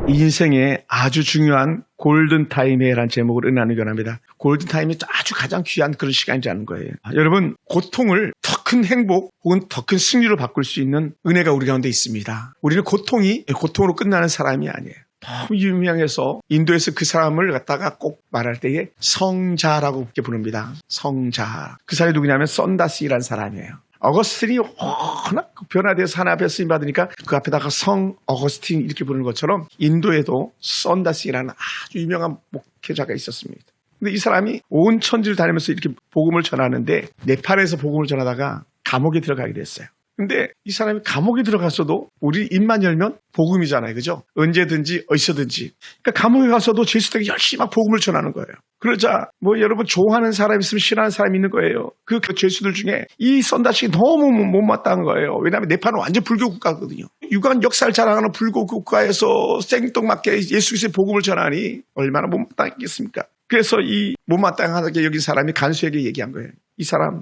인생의 아주 중요한 골든타임에라는 제목으로 은혜 나누기 원합니다. 골든타임이 아주 가장 귀한 그런 시간이라는 거예요. 여러분, 고통을 더 큰 행복 혹은 더 큰 승리로 바꿀 수 있는 은혜가 우리 가운데 있습니다. 우리는 고통이 고통으로 끝나는 사람이 아니에요. 너무 유명해서 인도에서 그 사람을 갖다가 꼭 말할 때에 성자라고 그렇게 부릅니다. 성자. 그 사람이 누구냐면 썬다시라는 사람이에요. 어거스틴이 워낙 변화돼서 하나 앞에 쓰임 받으니까 그 앞에다가 성 어거스틴 이렇게 부르는 것처럼 인도에도 썬다시라는 아주 유명한 목회자가 있었습니다. 근데 이 사람이 온 천지를 다니면서 이렇게 복음을 전하는데 네팔에서 복음을 전하다가 감옥에 들어가게 됐어요. 근데 이 사람이 감옥에 들어갔어도 우리 입만 열면 복음이잖아요. 그죠? 언제든지 어디서든지. 그러니까 감옥에 가서도 제수들에게 열심히 막 복음을 전하는 거예요. 그러자 뭐 여러분 좋아하는 사람 있으면 싫어하는 사람이 있는 거예요. 그 제수들 중에 이 썬다식이 너무 못마땅한 거예요. 왜냐하면 네팔은 완전 불교 국가거든요. 유관 역사를 자랑하는 불교 국가에서 생뚱맞게 예수 그리스도의 복음을 전하니 얼마나 못마땅했겠습니까? 그래서 이 못마땅하게 여긴 사람이 간수에게 얘기한 거예요. 이 사람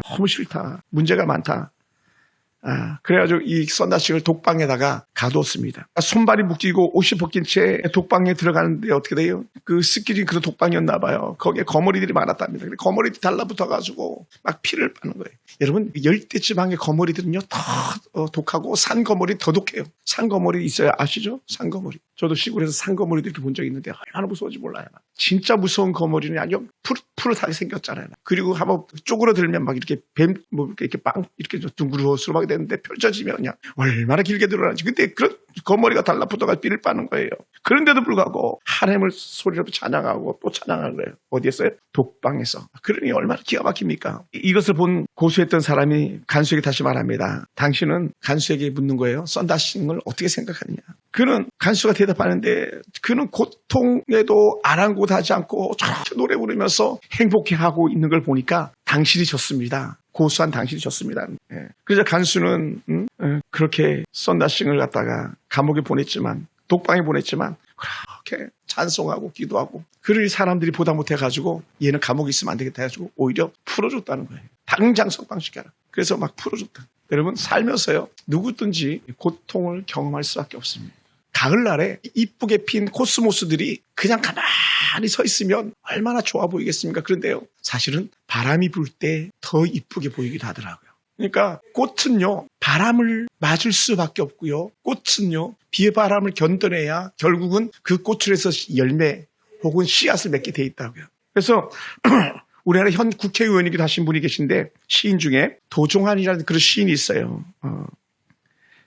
너무 싫다. 문제가 많다. 그래가지고 이 썬다식을 독방에다가 가두었습니다. 손발이 묶이고 옷이 벗긴 채 독방에 들어가는데 어떻게 돼요? 그 스킬이 그런 독방이었나 봐요. 거기에 거머리들이 많았답니다. 거머리들이 달라붙어가지고 막 피를 빠는 거예요. 여러분, 열대지방의 거머리들은요 더 독하고 산 거머리 더 독해요. 산 거머리 있어요. 아시죠? 산 거머리. 저도 시골에서 산 거머리들 이렇게 본 적이 있는데 얼마나 무서운지 몰라요. 진짜 무서운 거머리는 아주 푸릇푸릇하게 생겼잖아요. 그리고 한번 쪼그러들면 막 이렇게 뱀, 이렇게 빵, 이렇게 둥그러스름하게 되는데 펼쳐지면 그냥 얼마나 길게 드러나지. 근데 그런 거머리가 달라붙어가 삐를 빠는 거예요. 그런데도 불구하고 하나님을 소리로 찬양하고 또 찬양하는 거예요. 어디에서요? 독방에서. 그러니 얼마나 기가 막힙니까? 이것을 본 고수했던 사람이 간수에게 다시 말합니다. 당신은 간수에게 묻는 거예요. 썬다싱을 어떻게 생각하느냐. 그는 간수가 대답하는데 그는 고통에도 아랑곳하지 않고 저렇게 노래 부르면서 행복해하고 있는 걸 보니까 당신이 졌습니다. 고수한 당신이 졌습니다. 그래서 간수는 그렇게 썬다싱을 갖다가 감옥에 보냈지만 독방에 보냈지만 그렇게 찬송하고 기도하고 그를 사람들이 보다 못해가지고 얘는 감옥에 있으면 안 되겠다 해가지고 오히려 풀어줬다는 거예요. 당장 석방시켜라. 그래서 막 풀어줬다. 여러분 살면서요 누구든지 고통을 경험할 수밖에 없습니다. 가을날에 이쁘게 핀 코스모스들이 그냥 가만히 서 있으면 얼마나 좋아 보이겠습니까? 그런데요 사실은 바람이 불 때 더 이쁘게 보이기도 하더라고요. 그러니까 꽃은요 바람을 맞을 수밖에 없고요. 꽃은요 비바람을 견뎌내야 결국은 그 꽃을에서 열매 혹은 씨앗을 맺게 돼 있다고요. 그래서 우리나라 현 국회의원이기도 하신 분이 계신데 시인 중에 도종환이라는 그런 시인이 있어요.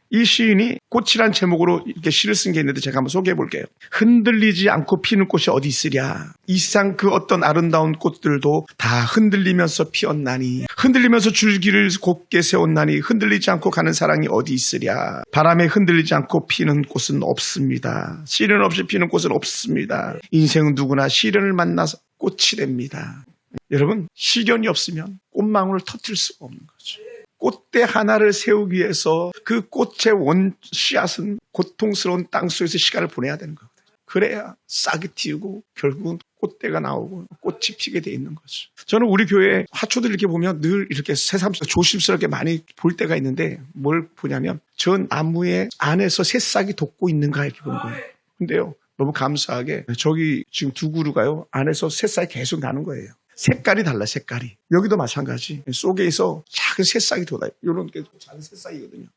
이 시인이 꽃이란 제목으로 이렇게 시를 쓴 게 있는데 제가 한번 소개해 볼게요. 흔들리지 않고 피는 꽃이 어디 있으랴. 이 세상 그 어떤 아름다운 꽃들도 다 흔들리면서 피었나니 흔들리면서 줄기를 곱게 세웠나니 흔들리지 않고 가는 사랑이 어디 있으랴. 바람에 흔들리지 않고 피는 꽃은 없습니다. 시련 없이 피는 꽃은 없습니다. 인생은 누구나 시련을 만나서 꽃이 됩니다. 여러분 시련이 없으면 꽃망울을 터뜨릴 수가 없는 거죠. 꽃대 하나를 세우기 위해서 그 꽃의 원 씨앗은 고통스러운 땅 속에서 시간을 보내야 되는 거거든요. 그래야 싹이 틔우고 결국은 꽃대가 나오고 꽃이 피게 돼 있는 거죠. 저는 우리 교회 화초들 이렇게 보면 늘 이렇게 새삼스럽게 조심스럽게 많이 볼 때가 있는데 뭘 보냐면 저 나무의 안에서 새싹이 돋고 있는가 이렇게 보는 거예요. 근데요 너무 감사하게 저기 지금 두 그루가요 안에서 새싹이 계속 나는 거예요. 색깔이 달라 색깔이. 여기도 마찬가지. 속에서 작은 새싹이 돋아요. 이런 게 작은 새싹이거든요.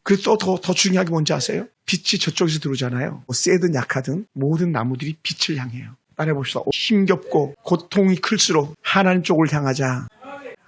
그리고 또 더 중요한 게 뭔지 아세요? 빛이 저쪽에서 들어오잖아요. 세든 약하든 모든 나무들이 빛을 향해요. 따라해봅시다. 힘겹고 고통이 클수록 하나님 쪽을 향하자.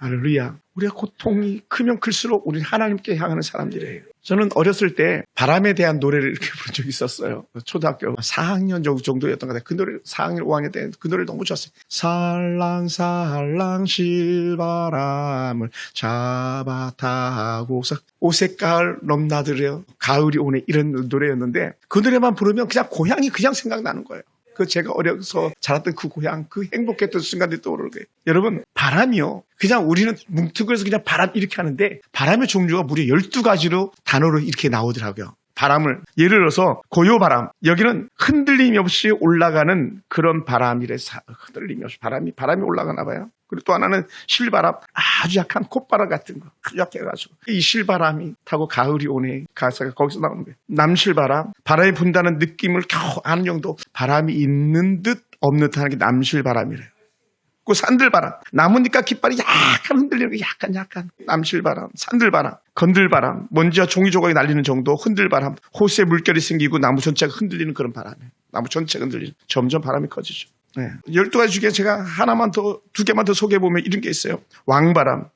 할렐루야. 우리가 고통이 크면 클수록 우리는 하나님께 향하는 사람들이에요. 저는 어렸을 때 바람에 대한 노래를 이렇게 부른 적이 있었어요. 초등학교 4학년 정도였던 것 같아요. 그 노래 4학년, 5학년 때 그 노래를 너무 좋았어요. 살랑살랑 실바람을 잡아 타고서 오색가을 넘나들여 가을이 오네 이런 노래였는데 그 노래만 부르면 그냥 고향이 그냥 생각나는 거예요. 그 제가 어려서 자랐던 그 고향, 그 행복했던 순간들이 떠오르는 거예요. 여러분, 바람이요. 그냥 우리는 뭉툭거려서 그냥 바람 이렇게 하는데 바람의 종류가 무려 12가지로 단어로 이렇게 나오더라고요. 바람을 예를 들어서 고요바람, 여기는 흔들림이 없이 올라가는 그런 바람이래. 흔들림이 없이 바람이 올라가나 봐요. 그리고 또 하나는 실바람, 아주 약한 콧바람 같은 거, 아주 약해가지고 이 실바람이 타고 가을이 오네. 가사가 거기서 나오는 거예요. 남실바람, 바람이 분다는 느낌을 겨우 아는 정도, 바람이 있는 듯 없는 듯 하는 게 남실바람이래요. 그 산들바람, 나무니까 깃발이 약간 흔들리는 게 약간 남실바람, 산들바람, 건들바람, 먼지와 종이 조각이 날리는 정도 흔들바람, 호수에 물결이 생기고 나무 전체가 흔들리는 그런 바람이에요. 나무 전체가 흔들리는, 점점 바람이 커지죠. 네. 12가지 중에 제가 두 개만 더 소개해보면 이런 게 있어요. 왕바람,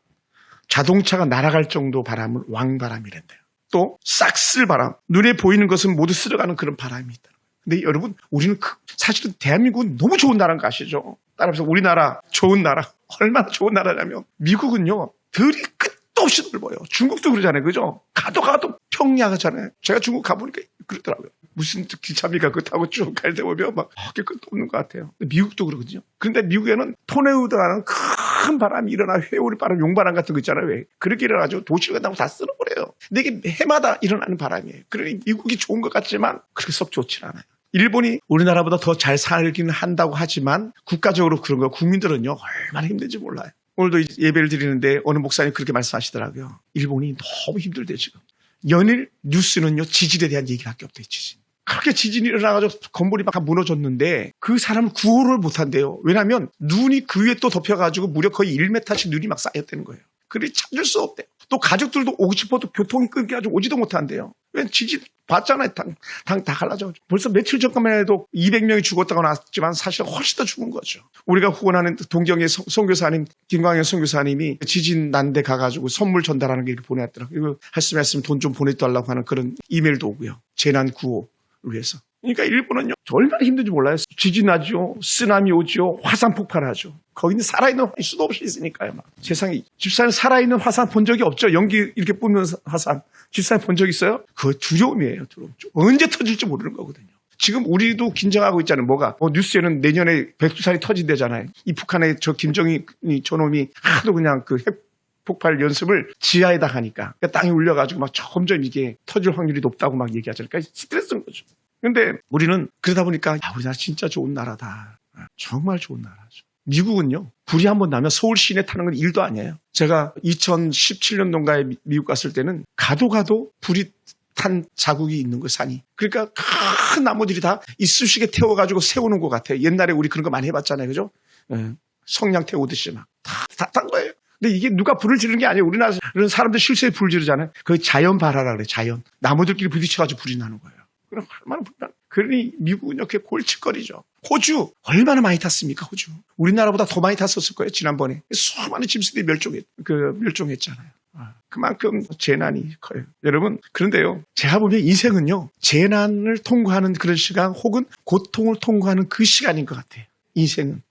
자동차가 날아갈 정도 바람은 왕바람이란대요. 또 싹쓸바람, 눈에 보이는 것은 모두 쓸어가는 그런 바람이 있다. 근데 여러분, 우리는 사실은 대한민국은 너무 좋은 나라인 거 아시죠? 따라서 우리나라 좋은 나라, 얼마나 좋은 나라냐면 미국은요, 들이 끝도 없이 넓어요. 중국도 그러잖아요. 그죠? 가도 평야하잖아요. 제가 중국 가보니까 그러더라고요. 무슨 기차비가 그거 타고 쭉 갈 때 보면 막 끝도 없는 것 같아요. 미국도 그러거든요. 그런데 미국에는 토네이도라는 큰 바람이 일어나, 회오리 바람, 용바람 같은 거 있잖아요. 왜? 그렇게 일어나가지고 도시가 나고 다 쓸어버려요. 근데 이게 해마다 일어나는 바람이에요. 그러니 미국이 좋은 것 같지만 그렇게 썩 좋지 않아요. 일본이 우리나라보다 더 잘 살기는 한다고 하지만 국가적으로 그런 거 국민들은요 얼마나 힘든지 몰라요. 오늘도 예배를 드리는데 어느 목사님 그렇게 말씀하시더라고요. 일본이 너무 힘들대 지금. 연일 뉴스는요 지진에 대한 얘기밖에 없대요. 지진. 그렇게 지진이 일어나가지고 건물이 막 무너졌는데 그 사람을 구호를 못한대요. 왜냐하면 눈이 그 위에 또 덮여가지고 무려 거의 1m씩 눈이 막 쌓였다는 거예요. 그래 찾을 수 없대요. 또 가족들도 오고 싶어도 교통이 끊겨가지고 오지도 못한대요. 왜 지진 봤잖아요. 다 갈라져. 벌써 며칠 전까지만 해도 200명이 죽었다고 나왔지만 사실 훨씬 더 죽은 거죠. 우리가 후원하는 동경의 선교사님, 김광현 선교사님이 지진 난 데 가가지고 선물 전달하는 게 이렇게 보내왔더라고요. 이거 할 수 있으면 돈 좀 보내달라고 하는 그런 이메일도 오고요. 재난 구호를 위해서. 그러니까 일본은요 얼마나 힘든지 몰라요. 지진 나죠, 쓰나미 오죠, 화산 폭발하죠. 거기는 살아있는 화산이 수도 없이 있으니까요. 막. 세상에 집사님 살아있는 화산 본 적이 없죠. 연기 이렇게 뿜는 화산 집사님 본 적 있어요? 그거 두려움이에요. 두려움. 언제 터질지 모르는 거거든요. 지금 우리도 긴장하고 있잖아요. 뭐가 뉴스에는 내년에 백두산이 터진대잖아요. 이 북한의 저 김정일 저놈이 하도 그냥 그 핵 폭발 연습을 지하에다 하니까 땅이 울려가지고 막 점점 이게 터질 확률이 높다고 막 얘기하잖아요. 그러니까 스트레스인 거죠. 근데 우리는 그러다 보니까 우리나라 진짜 좋은 나라다. 정말 좋은 나라죠. 미국은요. 불이 한번 나면 서울 시내 타는 건 일도 아니에요. 제가 2017년도인가에 미국 갔을 때는 가도 불이 탄 자국이 있는 거예요. 산이. 그러니까 큰 나무들이 다 이쑤시개 태워가지고 세우는 것 같아요. 옛날에 우리 그런 거 많이 해봤잖아요. 그죠? 성냥 태우듯이 막 다 탄 거예요. 근데 이게 누가 불을 지르는 게 아니에요. 우리나라 이런 사람들 실수에 불 지르잖아요. 그게 자연 발화라 그래요. 자연. 나무들끼리 부딪혀가지고 불이 나는 거예요. 그럼 얼마나 불난. 그러니 미국은 이렇게 골칫거리죠. 호주 얼마나 많이 탔습니까? 호주. 우리나라보다 더 많이 탔었을 거예요. 지난번에. 수많은 짐승들이 멸종했잖아요. 그만큼 재난이 커요. 여러분 그런데요. 제가 보면 인생은요. 재난을 통과하는 그런 시간 혹은 고통을 통과하는 그 시간인 것 같아요. 인생은.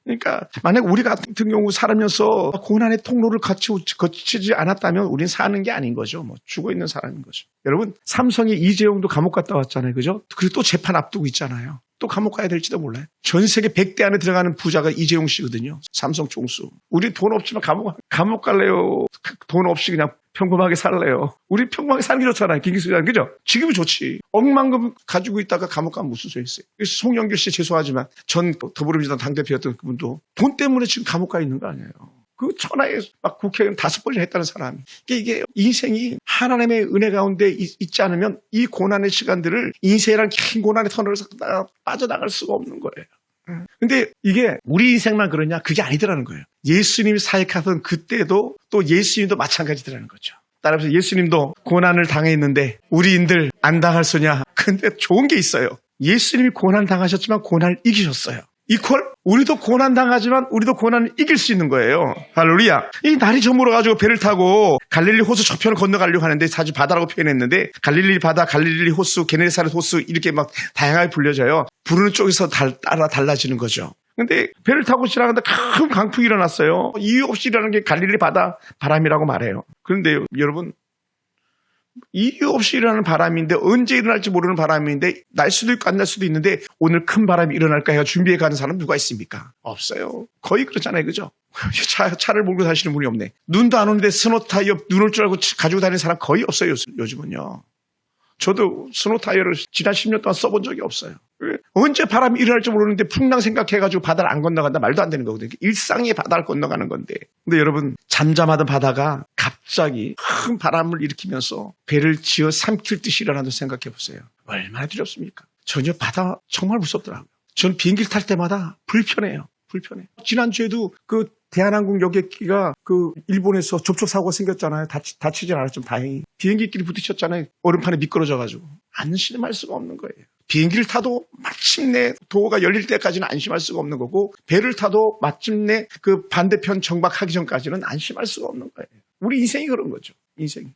그러니까 만약 우리 같은 경우 살면서 고난의 통로를 거치지 않았다면 우리는 사는 게 아닌 거죠. 뭐 죽어 있는 사람인 거죠. 여러분 삼성의 이재용도 감옥 갔다 왔잖아요. 그죠? 그리고 또 재판 앞두고 있잖아요. 또 감옥 가야 될지도 몰라요. 전 세계 100대 안에 들어가는 부자가 이재용 씨거든요. 삼성 총수. 우리 돈 없지만 감옥 갈래요? 돈 없이 그냥 평범하게 살래요? 우리 평범하게 사는 게 좋잖아요. 김기수장. 그죠? 지금은 좋지. 억만금 가지고 있다가 감옥 가면 무슨 소리 있어요? 송영길 씨 죄송하지만 전 더불어민주당 당대표였던 그분도 돈 때문에 지금 감옥 가 있는 거 아니에요. 그 천하에 막 국회의원 5번이나 했다는 사람이. 이게 인생이 하나님의 은혜 가운데 있지 않으면 이 고난의 시간들을 인생이란 긴 고난의 터널에서 빠져나갈 수가 없는 거예요. 근데 이게 우리 인생만 그러냐? 그게 아니더라는 거예요. 예수님이 사역하던 그때도 또 예수님도 마찬가지더라는 거죠. 따라서 예수님도 고난을 당했는데 우리인들 안 당할 소냐? 근데 좋은 게 있어요. 예수님이 고난 당하셨지만 고난을 이기셨어요. 이퀄 우리도 고난 당하지만 우리도 고난을 이길 수 있는 거예요. 할렐루야. 이 날이 저물어가지고 배를 타고 갈릴리 호수 저편을 건너가려고 하는데 사실 바다라고 표현했는데 갈릴리 바다, 갈릴리 호수, 게네사렛 호수 이렇게 막 다양하게 불려져요. 부르는 쪽에서 따라 달라지는 거죠. 근데 배를 타고 지나가는데 큰 강풍이 일어났어요. 이유 없이 일어나는 게 갈릴리 바다 바람이라고 말해요. 그런데 여러분 이유 없이 일어나는 바람인데 언제 일어날지 모르는 바람인데 날 수도 있고 안 날 수도 있는데 오늘 큰 바람이 일어날까 해서 준비해 가는 사람 누가 있습니까? 없어요. 거의 그렇잖아요. 그죠? 차를 몰고 다니시는 분이 없네. 눈도 안 오는데 스노 타이어 눈 올 줄 알고 가지고 다니는 사람 거의 없어요. 요즘은요. 저도 스노우 타이어를 지난 10년 동안 써본 적이 없어요. 언제 바람이 일어날지 모르는데 풍랑 생각해가지고 바다를 안 건너간다 말도 안 되는 거거든요. 일상의 바다를 건너가는 건데. 근데 여러분 잠잠하던 바다가 갑자기 큰 바람을 일으키면서 배를 지어 삼킬 듯이 일어난다고 생각해 보세요. 얼마나 두렵습니까? 전혀 바다 정말 무섭더라고요. 전 비행기를 탈 때마다 불편해요. 지난주에도 그 대한항공 여객기가 그 일본에서 접촉사고가 생겼잖아요. 다치진 않았지만 다행히. 비행기끼리 부딪혔잖아요. 얼음판에 미끄러져가지고. 안심할 수가 없는 거예요. 비행기를 타도 마침내 도어가 열릴 때까지는 안심할 수가 없는 거고, 배를 타도 마침내 그 반대편 정박하기 전까지는 안심할 수가 없는 거예요. 우리 인생이 그런 거죠. 인생이.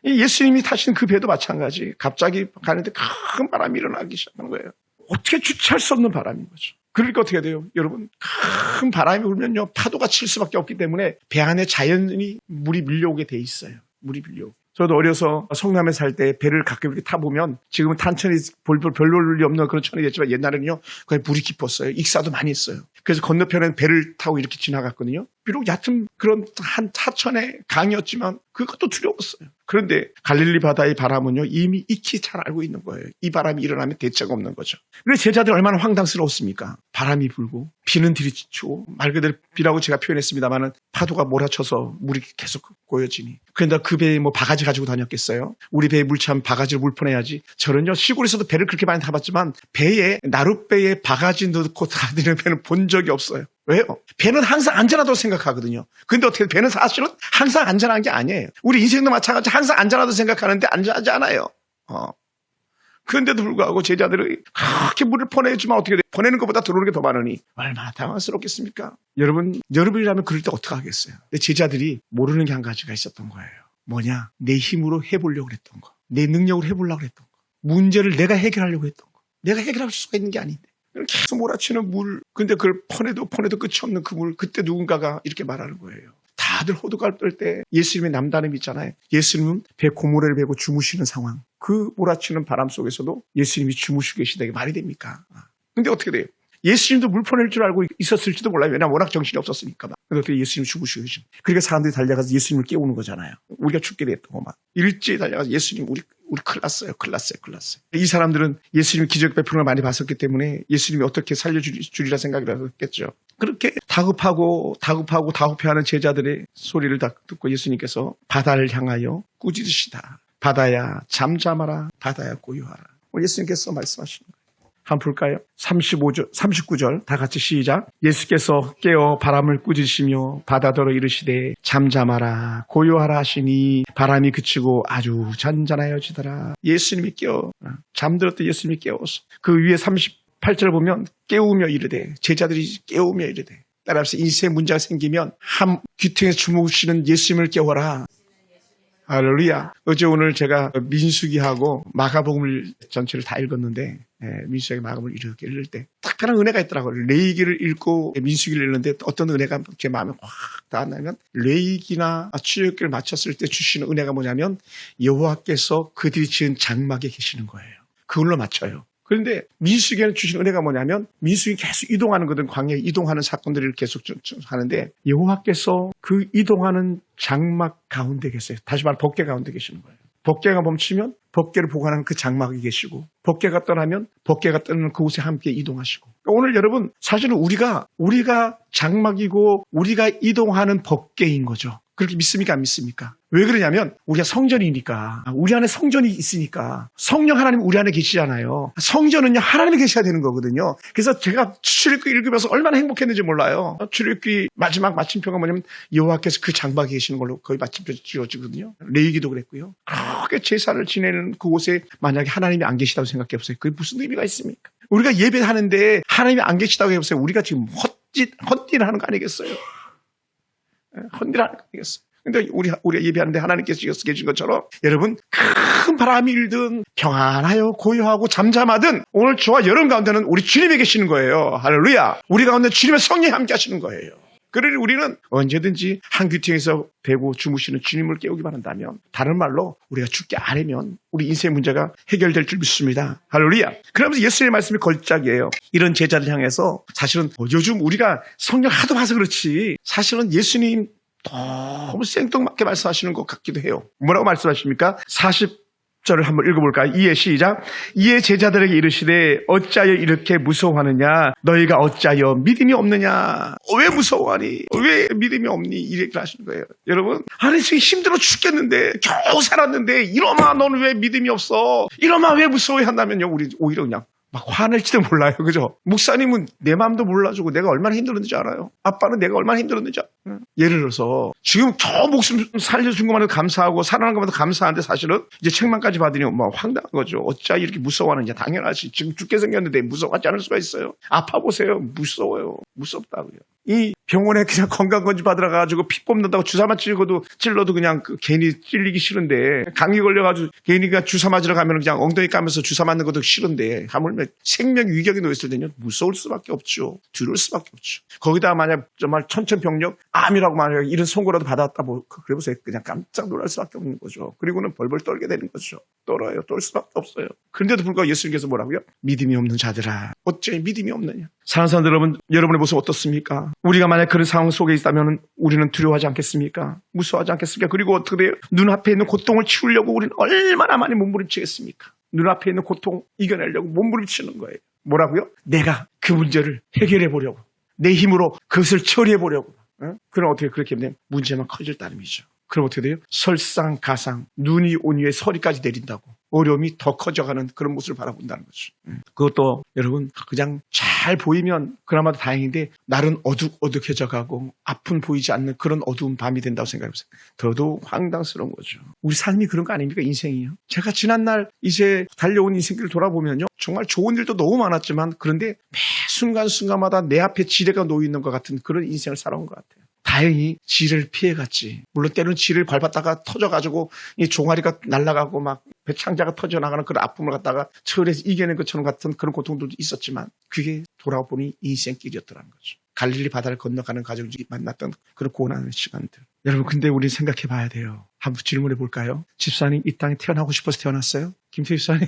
예수님이 타신 그 배도 마찬가지. 갑자기 가는데 큰 바람이 일어나기 시작한 거예요. 어떻게 주체할 수 없는 바람인 거죠. 그러니까 어떻게 돼요? 여러분, 큰 바람이 불면요, 파도가 칠 수밖에 없기 때문에 배 안에 자연히 물이 밀려오게 돼 있어요. 물이 밀려오게. 저도 어려서 성남에 살 때 배를 가끔 이렇게 타보면, 지금은 탄천이 별 볼 일 없는 그런 천이 됐지만 옛날에는요, 거기 물이 깊었어요. 익사도 많이 했어요. 그래서 건너편에는 배를 타고 이렇게 지나갔거든요. 비록 얕은 그런 한 하천의 강이었지만 그것도 두려웠어요. 그런데 갈릴리 바다의 바람은요, 이미 익히 잘 알고 있는 거예요. 이 바람이 일어나면 대책 없는 거죠. 그래서 제자들 얼마나 황당스러웠습니까? 바람이 불고 비는 들이치고, 말 그대로 비라고 제가 표현했습니다만은 파도가 몰아쳐서 물이 계속 고여지니. 그런데 그 배에 뭐 바가지 가지고 다녔겠어요? 우리 배에 물 차면 바가지로 물 퍼내야지. 저는요, 시골에서도 배를 그렇게 많이 타봤지만 배에, 나룻배에 바가지 넣고 다니는 배는 본 적이 없어요. 왜요? 배는 항상 안전하다고 생각하거든요. 근데 어떻게 배는 사실은 항상 안전한 게 아니에요. 우리 인생도 마찬가지, 항상 안전하다고 생각하는데 안전하지 않아요. 그런데도 불구하고 제자들이 그렇게 물을 퍼내지만 어떻게 돼? 퍼내는 것보다 들어오는 게 더 많으니 얼마나 당황스럽겠습니까? 여러분이라면 그럴 때 어떻게 하겠어요? 근데 제자들이 모르는 게 한 가지가 있었던 거예요. 뭐냐? 내 힘으로 해보려고 했던 거. 내 능력으로 해보려고 했던 거. 문제를 내가 해결하려고 했던 거. 내가 해결할 수가 있는 게 아닌데. 계속 몰아치는 물. 근데 그걸 퍼내도 끝이 없는 그 물. 그때 누군가가 이렇게 말하는 거예요. 다들 호두갈 떨 때 예수님의 남다름이 있잖아요. 예수님은 배 고무래를 베고 주무시는 상황. 그 몰아치는 바람 속에서도 예수님이 주무시고 계시다. 이게 말이 됩니까? 근데 어떻게 돼요? 예수님도 물 퍼낼 줄 알고 있었을지도 몰라요. 왜냐하면 워낙 정신이 없었으니까. 근데 어떻게 예수님이 주무시고 계신. 그러니까 사람들이 달려가서 예수님을 깨우는 거잖아요. 우리가 죽게 됐던 거. 일제히 달려가서 예수님 우리 큰일 났어요. 이 사람들은 예수님이 기적 베푸는 걸 많이 봤었기 때문에 예수님이 어떻게 살려주리라 생각을 했겠죠. 그렇게 다급해하는 제자들의 소리를 듣고 예수님께서 바다를 향하여 꾸짖으시다. 바다야 잠잠하라. 바다야 고요하라. 예수님께서 말씀하시는 거예요. 한번 볼까요? 39절 다 같이 시작. 예수께서 깨어 바람을 꾸짖으시며 바다더러 이르시되 잠잠하라 고요하라 하시니 바람이 그치고 아주 잔잔하여지더라. 예수님이 깨어 잠들었던 예수님이 깨워서 그 위에 38절 보면 깨우며 이르되, 제자들이 깨우며 이르되, 따라서 인생 문제가 생기면 한 귀퉁에서 주무시는 예수님을 깨워라. 할렐루야. 어제 오늘 제가 민수기하고 마가복음을 전체를 다 읽었는데, 민수기하고 마가복음을 이렇게 읽을 때 특별한 은혜가 있더라고요. 레위기를 읽고 민수기를 읽는데 어떤 은혜가 제 마음에 확 닿았냐면, 레위기나 출애굽기를 마쳤을 때 주시는 은혜가 뭐냐면 여호와께서 그들이 지은 장막에 계시는 거예요. 그걸로 맞춰요. 그런데 민수기에는 주신 은혜가 뭐냐면, 민수기 계속 이동하는 거든, 광야에 이동하는 사건들을 계속 하는데 여호와께서 그 이동하는 장막 가운데 계세요. 다시 말해 법궤 가운데 계시는 거예요. 법궤가 멈추면 법궤를 보관하는 그 장막이 계시고, 법궤가 떠나면 법궤가 떠나는 그곳에 함께 이동하시고. 그러니까 오늘 여러분, 사실은 우리가 장막이고 우리가 이동하는 법궤인 거죠. 그렇게 믿습니까? 안 믿습니까? 왜 그러냐면 우리가 성전이니까, 우리 안에 성전이 있으니까. 성령 하나님 우리 안에 계시잖아요. 성전은요 하나님이 계셔야 되는 거거든요. 그래서 제가 출애굽기 읽으면서 얼마나 행복했는지 몰라요. 출애굽기 마지막 마침표가 뭐냐면 여호와께서 그 장막에 계시는 걸로 거의 마침표 지어지거든요. 레위기도 그랬고요. 그렇게 제사를 지내는 그곳에 만약에 하나님이 안 계시다고 생각해 보세요. 그게 무슨 의미가 있습니까? 우리가 예배하는데 하나님이 안 계시다고 해보세요. 우리가 지금 헛짓을 하는 거 아니겠어요? 헌디라는 거 아니겠어요? 근데 우리가 예배하는데 하나님께서 계신 것처럼, 여러분, 큰 바람이 일든 평안하여 고요하고 잠잠하든 오늘 저와 여러분 가운데는 우리 주님이 계시는 거예요. 할렐루야. 우리 가운데 주님의 성령이 함께 하시는 거예요. 그러니 우리는 언제든지 한 귀퉁에서 베고 주무시는 주님을 깨우기 바란다면, 다른 말로 우리가 죽게 아뢰면 우리 인생 문제가 해결될 줄 믿습니다. 할렐루야. 그러면서 예수님의 말씀이 걸작이에요. 이런 제자를 향해서, 사실은 요즘 우리가 성경 하도 봐서 그렇지 사실은 예수님 너무 생뚱맞게 말씀하시는 것 같기도 해요. 뭐라고 말씀하십니까? 절을 한번 읽어볼까요? 이에 시작. 이에 제자들에게 이르시되 어찌하여 이렇게 무서워하느냐? 너희가 어찌하여 믿음이 없느냐? 왜 무서워하니? 왜 믿음이 없니? 이 얘기를 하시는 거예요. 여러분, 아니 지금 힘들어 죽겠는데 겨우 살았는데 이놈아 너는 왜 믿음이 없어? 이놈아 왜 무서워한다면요? 우리 오히려 그냥 막 화낼지도 몰라요. 그죠? 목사님은 내 마음도 몰라주고 내가 얼마나 힘들었는지 알아요. 아빠는 내가 얼마나 힘들었는지 알아요. 예를 들어서 지금 겨우 목숨 살려준 것만 해도 감사하고 살아난 것만 해도 감사한데 사실은 이제 책망까지 받으니 뭐 황당한 거죠. 어찌 이렇게 무서워하느냐. 당연하지. 지금 죽게 생겼는데 무서워하지 않을 수가 있어요. 아파 보세요. 무서워요. 무섭다고요. 이 병원에 그냥 건강검진 받으러 가가지고 피 뽑는다고 주사 찔러도 그냥 괜히 찔리기 싫은데 감기 걸려가지고 괜히 주사 맞으러 가면 그냥 엉덩이 까면서 주사 맞는 것도 싫은데 하물며 생명 위격에 놓였을 때는 무서울 수밖에 없죠. 두려울 수밖에 없죠. 거기다 만약 정말 천천병력 암이라고 만약 이런 선고라도 받았다 뭐 그래보세요. 그냥 깜짝 놀랄 수밖에 없는 거죠. 그리고는 벌벌 떨게 되는 거죠. 떨어요. 떨 수밖에 없어요. 그런데도 불구하고 예수님께서 뭐라고요? 믿음이 없는 자들아 어째 믿음이 없느냐. 사랑하는 사람들 여러분, 여러분의 모습 어떻습니까? 우리가 만약 그런 상황 속에 있다면 우리는 두려워하지 않겠습니까? 무서워하지 않겠습니까? 그리고 어떻게 돼요? 눈앞에 있는 고통을 치우려고 우리는 얼마나 많이 몸부림치겠습니까? 눈앞에 있는 고통 이겨내려고 몸부림치는 거예요. 뭐라고요? 내가 그 문제를 해결해 보려고 내 힘으로 그것을 처리해 보려고. 그럼 어떻게 그렇게 되면 문제만 커질 따름이죠. 그럼 어떻게 돼요? 설상가상 눈이 온 위에 서리까지 내린다고 어려움이 더 커져가는 그런 모습을 바라본다는 거죠. 그것도 여러분 그냥 잘 보이면 그나마도 다행인데 날은 어둑어둑해져가고 앞은 보이지 않는 그런 어두운 밤이 된다고 생각해보세요. 더더욱 황당스러운 거죠. 우리 삶이 그런 거 아닙니까? 인생이요. 제가 지난날 이제 달려온 인생길을 돌아보면요. 정말 좋은 일도 너무 많았지만 그런데 매 순간순간마다 내 앞에 지뢰가 놓여있는 것 같은 그런 인생을 살아온 것 같아요. 다행히 지뢰를 피해갔지. 물론 때로는 지뢰를 밟았다가 터져가지고 이 종아리가 날아가고 막 배창자가 터져나가는 그런 아픔을 갖다가 철에서 이겨낸 것처럼 같은 그런 고통도 있었지만 그게 돌아보니 인생길이었더라는 거죠. 갈릴리 바다를 건너가는 가족이 만났던 그런 고난의 시간들. 여러분 근데 우리 생각해 봐야 돼요. 한번 질문해 볼까요? 집사님 이 땅에 태어나고 싶어서 태어났어요? 김태희 집사님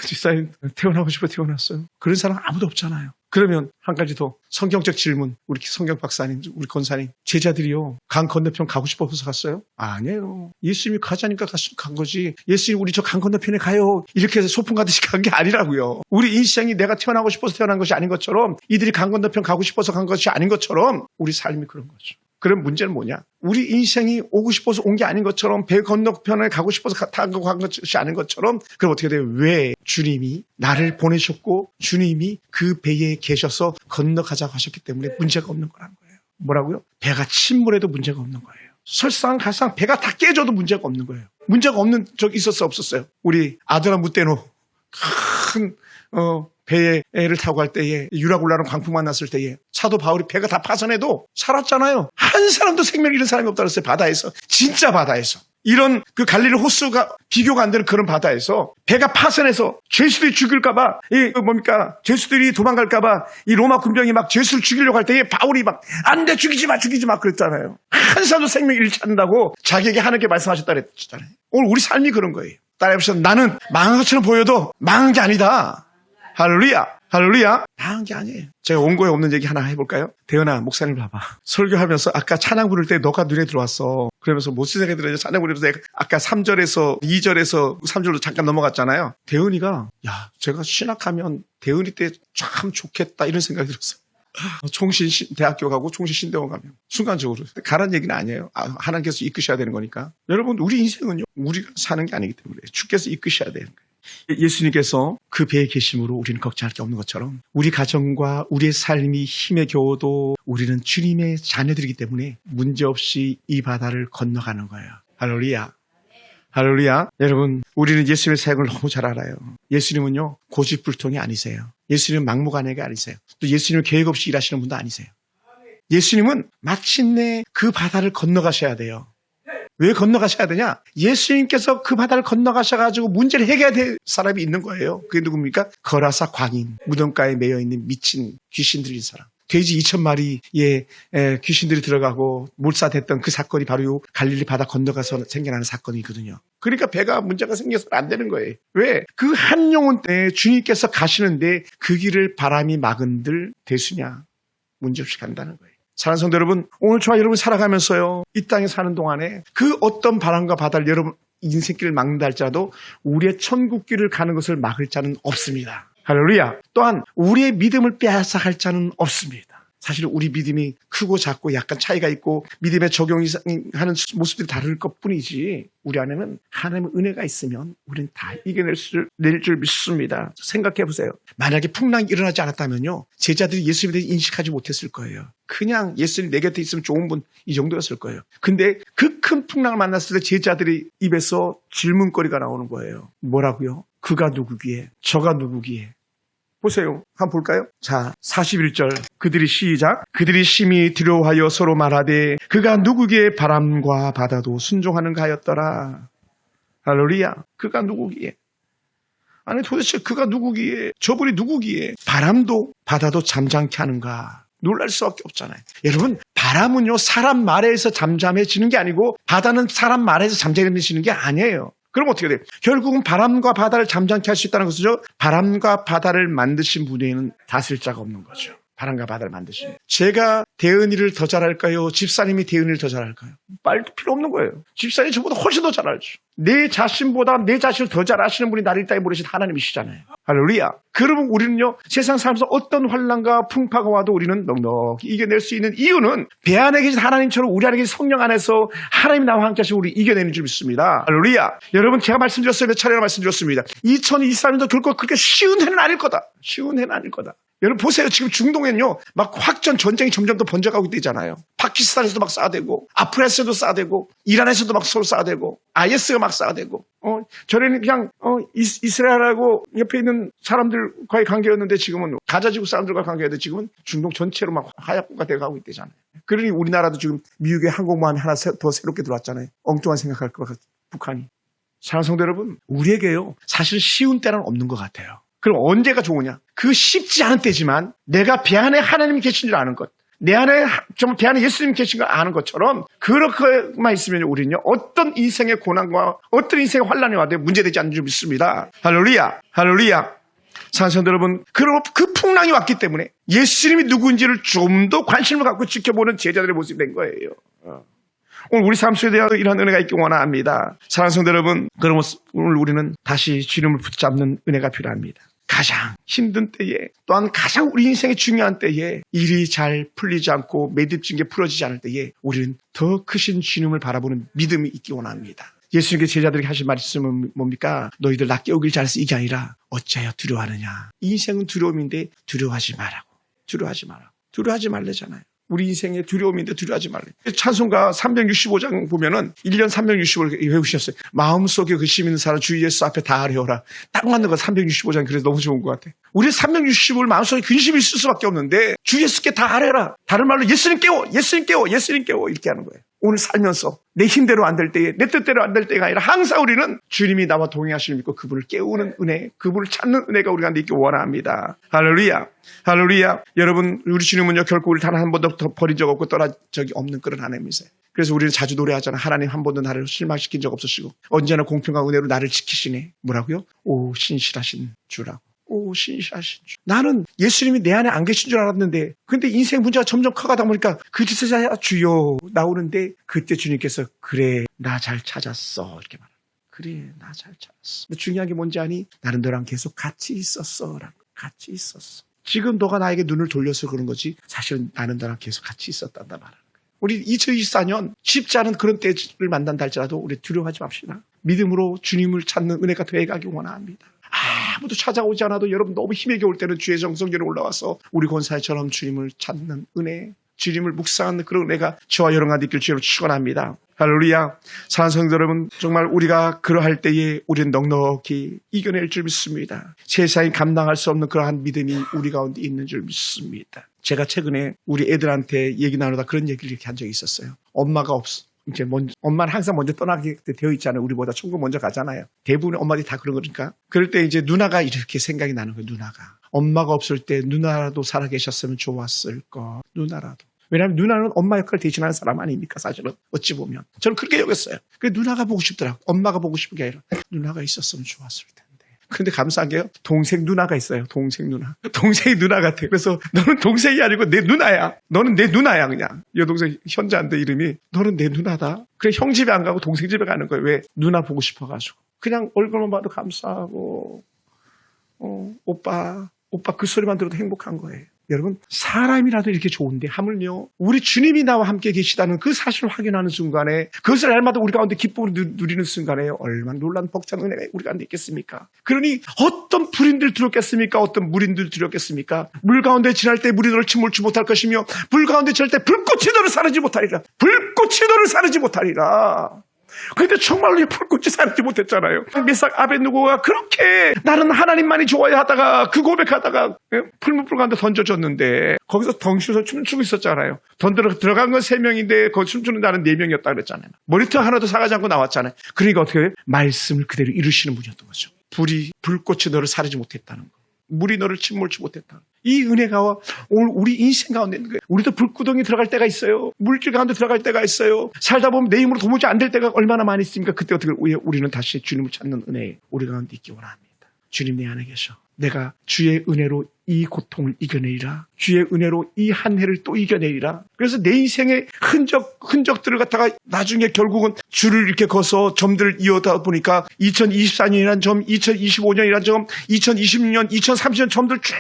집사님 태어나고 싶어서 태어났어요? 그런 사람 아무도 없잖아요. 그러면 한 가지 더 성경적 질문. 우리 성경 박사님, 우리 권사님. 제자들이요. 강 건너편 가고 싶어서 갔어요? 아니에요. 예수님이 가자니까 간 거지. 예수님 우리 저 강 건너편에 가요. 이렇게 해서 소풍 가듯이 간 게 아니라고요. 우리 인생이 내가 태어나고 싶어서 태어난 것이 아닌 것처럼 이들이 강 건너편 가고 싶어서 간 것이 아닌 것처럼 우리 삶이 그런 거죠. 그럼 문제는 뭐냐? 우리 인생이 오고 싶어서 온 게 아닌 것처럼 배 건너편에 가고 싶어서 타고 간 것이 아닌 것처럼 그럼 어떻게 돼요? 왜 주님이 나를 보내셨고 주님이 그 배에 계셔서 건너가자고 하셨기 때문에 문제가 없는 거라는 거예요. 뭐라고요? 배가 침몰해도 문제가 없는 거예요. 설상가상 배가 다 깨져도 문제가 없는 거예요. 문제가 없는 적 있었어요? 없었어요? 우리 아드라무떼노 큰 배를 타고 갈 때에 유라굴라는 광풍 만났을 때에 사도 바울이 배가 다 파손해도 살았잖아요. 한 사람도 생명 잃은 사람이 없다 그랬어요. 바다에서. 진짜 바다에서. 이런 그 갈릴리 호수가 비교가 안 되는 그런 바다에서 배가 파손해서 죄수들이 죽일까봐 죄수들이 도망갈까봐 이 로마 군병이 막 죄수를 죽이려고 할 때에 바울이 막 안 돼 죽이지 마 그랬잖아요. 한 사람도 생명 잃지 않는다고 자기에게 하나님께 말씀하셨다 그랬잖아요. 오늘 우리 삶이 그런 거예요. 따라해보시죠. 나는 망한 것처럼 보여도 망한 게 아니다. 할렐루야. 할렐루야. 망한 게 아니에요. 제가 원고에 없는 얘기 하나 해볼까요? 대현아 목사님 봐봐. 설교하면서 아까 찬양 부를 때 너가 눈에 들어왔어. 그러면서 무슨 생각이 들어요? 찬양 부르면서 내가 아까 3절에서 2절에서 3절로 잠깐 넘어갔잖아요. 대현이가 제가 신학하면 대현이 때 참 좋겠다 이런 생각이 들었어요. 대학교 가고 총신대원 가면 순간적으로 가라는 얘기는 아니에요. 하나님께서 이끄셔야 되는 거니까. 여러분 우리 인생은요 우리가 사는 게 아니기 때문에 주께서 이끄셔야 되는 거예요. 예수님께서 그 배에 계심으로 우리는 걱정할 게 없는 것처럼 우리 가정과 우리의 삶이 힘에 겨워도 우리는 주님의 자녀들이기 때문에 문제없이 이 바다를 건너가는 거예요. 할렐루야. 할렐루야. 여러분 우리는 예수님의 사역을 너무 잘 알아요. 예수님은요 고집불통이 아니세요. 예수님은 막무가내가 아니세요. 또 예수님은 계획 없이 일하시는 분도 아니세요. 예수님은 마침내 그 바다를 건너가셔야 돼요. 왜 건너가셔야 되냐? 예수님께서 그 바다를 건너가셔가지고 문제를 해결해야 될 사람이 있는 거예요. 그게 누굽니까? 거라사 광인, 무덤가에 매여있는 미친 귀신 들린 사람. 돼지 2,000마리에 귀신들이 들어가고 몰사됐던 그 사건이 바로 이 갈릴리 바다 건너가서 생겨나는 사건이거든요. 그러니까 배가 문제가 생겨서 안 되는 거예요. 왜? 그 한 영혼 때에 주님께서 가시는데 그 길을 바람이 막은들 대수냐? 문제없이 간다는 거예요. 사랑하는 성도 여러분, 오늘 저와 여러분 살아가면서요, 이 땅에 사는 동안에 그 어떤 바람과 바다를 여러분 인생길을 막는다 할지라도 우리의 천국길을 가는 것을 막을 자는 없습니다. 할렐루야. 또한 우리의 믿음을 빼앗아갈 자는 없습니다. 사실 우리 믿음이 크고 작고 약간 차이가 있고 믿음에 적용하는 모습들이 다를 것뿐이지 우리 안에는 하나님의 은혜가 있으면 우리는 다 이겨낼 줄 믿습니다. 생각해 보세요. 만약에 풍랑이 일어나지 않았다면요. 제자들이 예수님에 대해 인식하지 못했을 거예요. 그냥 예수님 내 곁에 있으면 좋은 분 이 정도였을 거예요. 근데 그 큰 풍랑을 만났을 때 제자들이 입에서 질문거리가 나오는 거예요. 뭐라고요? 그가 누구기에? 저가 누구기에? 보세요. 한번 볼까요? 자, 41절. 그들이 시작. 그들이 심히 두려워하여 서로 말하되 그가 누구기에 바람과 바다도 순종하는가 하였더라. 할렐루야. 그가 누구기에? 아니 도대체 그가 누구기에? 저분이 누구기에? 바람도 바다도 잠잠케 하는가? 놀랄 수밖에 없잖아요. 여러분, 바람은요 사람 말에서 잠잠해지는 게 아니고 바다는 사람 말에서 잠잠해지는 게 아니에요. 그럼 어떻게 돼요? 결국은 바람과 바다를 잠잠케 할 수 있다는 것이죠. 바람과 바다를 만드신 분에게는 다스릴 자가 없는 거죠. 바람과 바다를 만드신. 제가 대은이를 더 잘할까요? 집사님이 대은이를 더 잘할까요? 말도 필요 없는 거예요. 집사님이 저보다 훨씬 더 잘 알죠. 내 자신보다 내 자신을 더 잘 아시는 분이 나를 이 땅에 보내신 하나님이시잖아요. 할렐루야. 그러면 우리는요 세상 살면서 어떤 환난과 풍파가 와도 우리는 넉넉히 이겨낼 수 있는 이유는 배 안에 계신 하나님처럼 우리 안에 계신 성령 안에서 하나님이 나와 함께 하시면 우리 이겨내는 줄 믿습니다. 할렐루야. 여러분 제가 말씀드렸어요. 몇 차례나 말씀드렸습니다. 2023년도 결코 그렇게 쉬운 해는 아닐 거다. 쉬운 해는 아닐 거다. 여러분 보세요. 지금 중동에는요 막 확전 전쟁이 점점 더 번져가고 있잖아요. 파키스탄에서도 막 쏴대고 아프리카에서도 쏴대고 이란에서도 막 서로 쏴대고 IS가 막 쏴대고 전에는 그냥 이스라엘하고 옆에 있는 사람들과의 관계였는데 지금은 가자지구 사람들과 관계였는데 지금은 중동 전체로 막 하약국가 돼가고 있대잖아요. 그러니 우리나라도 지금 미국의 항공모함이 하나 더 새롭게 들어왔잖아요. 엉뚱한 생각할 것 같아요. 북한이. 사랑하는 성도 여러분, 우리에게요 사실 쉬운 때는 없는 것 같아요. 그럼 언제가 좋으냐? 그 쉽지 않은 때지만 내가 배 안에 하나님이 계신 줄 아는 것, 내 안에 정말 배 안에 예수님이 계신 걸 아는 것처럼 그렇게만 있으면 우리는요 어떤 인생의 고난과 어떤 인생의 환난이 와도 문제되지 않는 줄 믿습니다. 할렐루야, 할렐루야. 사랑하는 성도 여러분, 그 풍랑이 왔기 때문에 예수님이 누구인지를 좀 더 관심을 갖고 지켜보는 제자들의 모습이 된 거예요. 오늘 우리 삶 속에 대한 이런 은혜가 있기 원합니다. 사랑하는 성도 여러분, 그러면 오늘 우리는 다시 주님을 붙잡는 은혜가 필요합니다. 가장 힘든 때에 또한 가장 우리 인생의 중요한 때에 일이 잘 풀리지 않고 매듭진 게 풀어지지 않을 때에 우리는 더 크신 주님을 바라보는 믿음이 있기 원합니다. 예수님께 제자들에게 하신 말씀은 뭡니까? 너희들 나 깨우길 잘해서 이게 아니라 어찌하여 두려워하느냐. 인생은 두려움인데 두려워하지 말라고. 두려워하지 말라고. 두려워하지 말래잖아요. 우리 인생의 두려움인데 두려워하지 말래. 찬송가 365장 보면은 1년 365를 외우셨어요. 마음속에 근심 있는 사람 주 예수 앞에 다 아뢰어라. 딱 맞는 거 365장. 그래서 너무 좋은 것 같아. 우리 365를 마음속에 근심이 있을 수밖에 없는데 주 예수께 다 아뢰라. 다른 말로 예수님 깨워, 예수님 깨워, 예수님 깨워 이렇게 하는 거예요. 오늘 살면서 내 힘대로 안 될 때에 내 뜻대로 안 될 때가 아니라 항상 우리는 주님이 나와 동행하시는 믿고 그분을 깨우는 은혜, 그분을 찾는 은혜가 우리 가운데 있기 원합니다. 할렐루야, 할렐루야. 여러분 우리 주님은요 결코 우리를 단 한 번도 더 버린 적 없고 떠난 적이 없는 그런 하나님이세요. 그래서 우리는 자주 노래하잖아. 하나님 한 번도 나를 실망시킨 적 없으시고 언제나 공평한 은혜로 나를 지키시네. 뭐라고요? 오 신실하신 주라고. 오 신실하신 주. 나는 예수님이 내 안에 안 계신 줄 알았는데 근데 인생 문제가 점점 커가다 보니까 그 짓에서야 주여 나오는데 그때 주님께서 그래 나 잘 찾았어 이렇게 말해요. 그래 나 잘 찾았어. 근데 중요한 게 뭔지 아니? 나는 너랑 계속 같이 있었어. 같이 있었어. 지금 너가 나에게 눈을 돌려서 그런 거지 사실은 나는 너랑 계속 같이 있었단다 말하는 거예요. 우리 2024년 쉽지 않은 그런 때를 만난다 할지라도 우리 두려워하지 맙시다. 믿음으로 주님을 찾는 은혜가 더해가기 원합니다. 아무도 찾아오지 않아도 여러분 너무 힘에 겨울 때는 주의 정성전에 올라와서 우리 권사님처럼 주님을 찾는 은혜, 주님을 묵상하는 그런 은혜가 저와 여러분과 있길 주님으로 축원합니다. 할렐루야. 사랑하는 성도 여러분, 정말 우리가 그러할 때에 우리는 넉넉히 이겨낼 줄 믿습니다. 세상이 감당할 수 없는 그러한 믿음이 우리 가운데 있는 줄 믿습니다. 제가 최근에 우리 애들한테 얘기 나누다 그런 얘기를 이렇게 한 적이 있었어요. 엄마가 없어. 이제 엄마는 항상 먼저 떠나게 되어 있잖아요. 우리보다 천국 먼저 가잖아요. 대부분의 엄마들이 다 그런 거니까. 그럴 때 이제 누나가 이렇게 생각이 나는 거예요. 누나가. 엄마가 없을 때 누나라도 살아계셨으면 좋았을 거. 누나라도. 왜냐하면 누나는 엄마 역할을 대신하는 사람 아닙니까? 사실은 어찌 보면. 저는 그렇게 여겼어요. 그래서 누나가 보고 싶더라고요. 엄마가 보고 싶은 게 아니라 누나가 있었으면 좋았을 텐데. 근데 감사한 게요. 동생 누나가 있어요. 동생 누나. 동생이 누나 같아. 그래서 너는 동생이 아니고 내 누나야. 너는 내 누나야 그냥. 여동생 현자인데 이름이 너는 내 누나다. 그래 형 집에 안 가고 동생 집에 가는 거예요. 왜? 누나 보고 싶어가지고. 그냥 얼굴만 봐도 감사하고 오빠 그 소리만 들어도 행복한 거예요. 여러분 사람이라도 이렇게 좋은데 하물며 우리 주님이 나와 함께 계시다는 그 사실을 확인하는 순간에 그것을 알마다 우리 가운데 기쁨을 누리는 순간에 얼마나 놀란 벅찬 은혜가 우리 가운데 있겠습니까? 그러니 어떤 불인들 두렵겠습니까? 어떤 물인들 두렵겠습니까? 물 가운데 지날 때 물이 너를 침몰치 못할 것이며 불 가운데 지날 때 불꽃이 너를 사르지 못하리라. 불꽃이 너를 사르지 못하리라. 근데 정말로 불꽃이 사르지 못했잖아요. 메삭 아벳느고가 그렇게 나는 하나님만이 좋아야 하다가 그 고백하다가 풀무불 가운데 던져졌는데 거기서 덩치면서 춤추고 있었잖아요. 들어간 건 3명인데 거기 춤추는 나는 4명이었다 그랬잖아요. 머리털 하나도 사가지 않고 나왔잖아요. 그러니까 어떻게 해요? 말씀을 그대로 이루시는 분이었던 거죠. 불꽃이 너를 사르지 못했다는 거. 물이 너를 침몰치 못했다. 이 은혜가 오늘 우리 인생 가운데 있는 거예요. 우리도 불구덩이 들어갈 때가 있어요. 물길 가운데 들어갈 때가 있어요. 살다 보면 내 힘으로 도무지 안 될 때가 얼마나 많이 있습니까? 그때 어떻게 우리는 다시 주님을 찾는 은혜에 우리 가운데 있기 원합니다. 주님 내 안에 계셔. 내가 주의 은혜로 이 고통을 이겨내리라. 주의 은혜로 이 한 해를 또 이겨내리라. 그래서 내 인생의 흔적들을 갖다가 나중에 결국은 줄을 이렇게 거서 점들을 이어다 보니까 2024년이란 점, 2025년이란 점, 2026년, 2030년 점들 쭉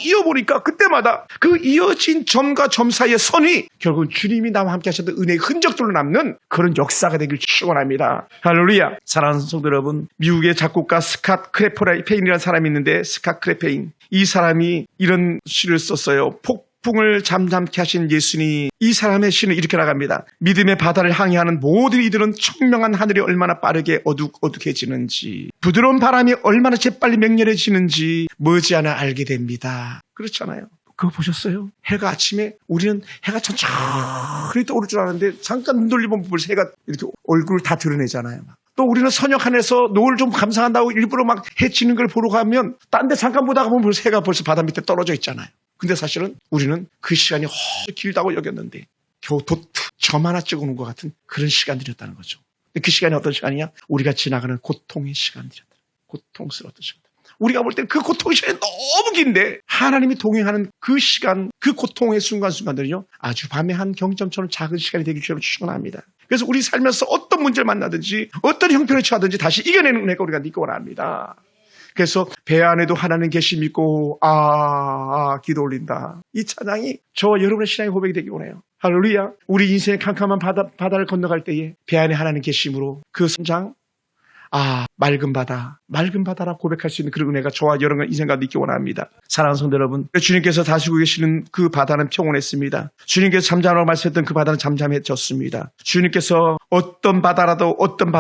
이어보니까 그때마다 그 이어진 점과 점 사이의 선이 결국은 주님이 나와 함께 하셨던 은혜의 흔적들로 남는 그런 역사가 되길 축원합니다. 할렐루야. 사랑하는 성도 여러분, 미국의 작곡가 스캇 크레페인이라는 사람이 있는데 스캇 크레페인 이 사람이 이런 시를 썼어요. 폭풍을 잠잠케 하신 예수님. 이 사람의 시는 이렇게 나갑니다. 믿음의 바다를 항해하는 모든 이들은 청명한 하늘이 얼마나 빠르게 어둑어둑해지는지 부드러운 바람이 얼마나 재빨리 맹렬해지는지 머지않아 알게 됩니다. 그렇잖아요. 그거 보셨어요? 해가 아침에 우리는 해가 천천히 떠오를 줄 아는데 잠깐 눈 돌리면 벌써 해가 이렇게 얼굴을 다 드러내잖아요. 또 우리는 선역하늘에서 노을 좀 감상한다고 일부러 막 해 지는 걸 보러 가면 딴 데 잠깐 보다가 보면 벌써 해가 벌써 바다 밑에 떨어져 있잖아요. 근데 사실은 우리는 그 시간이 길다고 여겼는데 겨우 도트 점 하나 찍어놓은 것 같은 그런 시간들이었다는 거죠. 근데 그 시간이 어떤 시간이냐? 우리가 지나가는 고통의 시간들이었다. 고통스러웠던 시간. 우리가 볼 때 그 고통의 시간이 너무 긴데 하나님이 동행하는 그 시간, 그 고통의 순간순간들은요 아주 밤의 한 경점처럼 작은 시간이 되길 주님 축원합니다. 그래서 우리 살면서 어떤 문제를 만나든지 어떤 형편에 처하든지 다시 이겨내는 은혜가 우리가 있기 원합니다. 그래서 배 안에도 하나님 계시 믿고 기도 올린다. 이 찬양이 저와 여러분의 신앙의 고백이 되기 원해요. 할렐루야. 우리 인생의 캄캄한 바다를 건너갈 때에 배 안에 하나님 계심으로 그 선장 맑은 바다라 고백할 수 있는 그런 은혜가 저와 여러분의 인생 가운데 있기 원합니다. 사랑하는 성도 여러분, 주님께서 다스리고 계시는 그 바다는 평온했습니다. 주님께서 잠잠하라고 말씀했던 그 바다는 잠잠해졌습니다. 주님께서 어떤 바다라도 어떤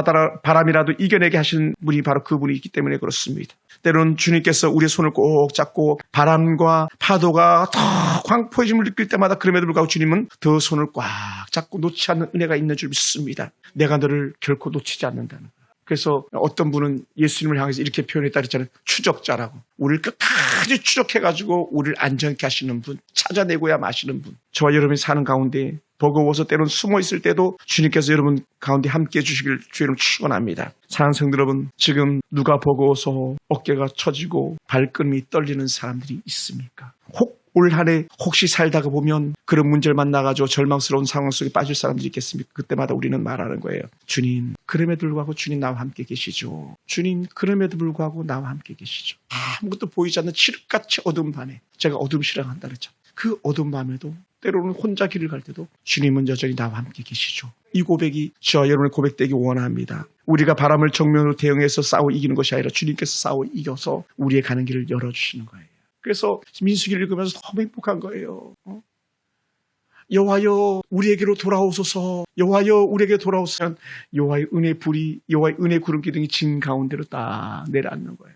바람이라도 이겨내게 하시는 분이 바로 그분이 있기 때문에 그렇습니다. 때로는 주님께서 우리의 손을 꼭 잡고 바람과 파도가 더 광포해짐을 느낄 때마다 그럼에도 불구하고 주님은 더 손을 꽉 잡고 놓지 않는 은혜가 있는 줄 믿습니다. 내가 너를 결코 놓치지 않는다는 거예요. 그래서 어떤 분은 예수님을 향해서 이렇게 표현했다 그랬잖아요. 추적자라고. 우리를 끝까지 추적해가지고 우리를 안전케 하시는 분, 찾아내고야 마시는 분. 저와 여러분이 사는 가운데 버거워서 때로는 숨어있을 때도 주님께서 여러분 가운데 함께해 주시길 주님 축원합니다. 사랑하는 성도 여러분, 지금 누가 버거워서 어깨가 처지고 발걸음이 떨리는 사람들이 있습니까? 올 한 해 혹시 살다가 보면 그런 문제를 만나가지고 절망스러운 상황 속에 빠질 사람들이 있겠습니까? 그때마다 우리는 말하는 거예요. 주님, 그럼에도 불구하고 주님 나와 함께 계시죠. 주님, 그럼에도 불구하고 나와 함께 계시죠. 아무것도 보이지 않는 칠흑같이 어두운 밤에 제가 어둠 싫어한다 그랬죠. 그 어두운 밤에도 때로는 혼자 길을 갈 때도 주님은 여전히 나와 함께 계시죠. 이 고백이 저와 여러분의 고백되기 원합니다. 우리가 바람을 정면으로 대응해서 싸워 이기는 것이 아니라 주님께서 싸워 이겨서 우리의 가는 길을 열어주시는 거예요. 그래서 민수기를 읽으면서 너무 행복한 거예요. 여호와여 우리에게로 돌아오소서. 여호와여 우리에게 돌아오소서. 여호와의 은혜 불이 여호와의 은혜 구름 기둥이 진 가운데로 딱 내려앉는 거예요.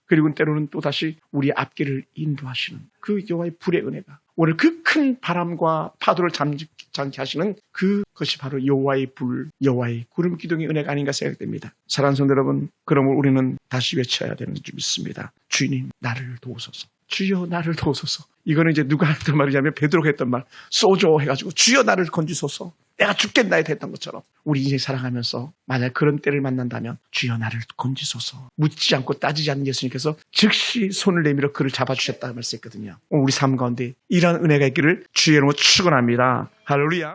그리고 때로는 또다시 우리의 앞길을 인도하시는 그 여호와의 불의 은혜가 오늘 그 큰 바람과 파도를 잠지 않게 하시는 그것이 바로 여호와의 불, 여호와의 구름 기둥의 은혜가 아닌가 생각됩니다. 사랑하는 성도 여러분, 그러면 우리는 다시 외쳐야 되는 줄 믿습니다. 주님, 나를 도우소서. 주여, 나를 도우소서. 이거는 이제 누가 했던 말이냐면 베드로가 했던 말, 쏘죠 해가지고 주여 나를 건지소서. 내가 죽겠나 했던 것처럼 우리 인생 살아가면서 만약 그런 때를 만난다면 주여 나를 건지소서 묻지 않고 따지지 않는 예수님께서 즉시 손을 내밀어 그를 잡아주셨다고 말씀했거든요. 우리 삶 가운데 이러한 은혜가 있기를 주의 이름으로 축원합니다. 할렐루야.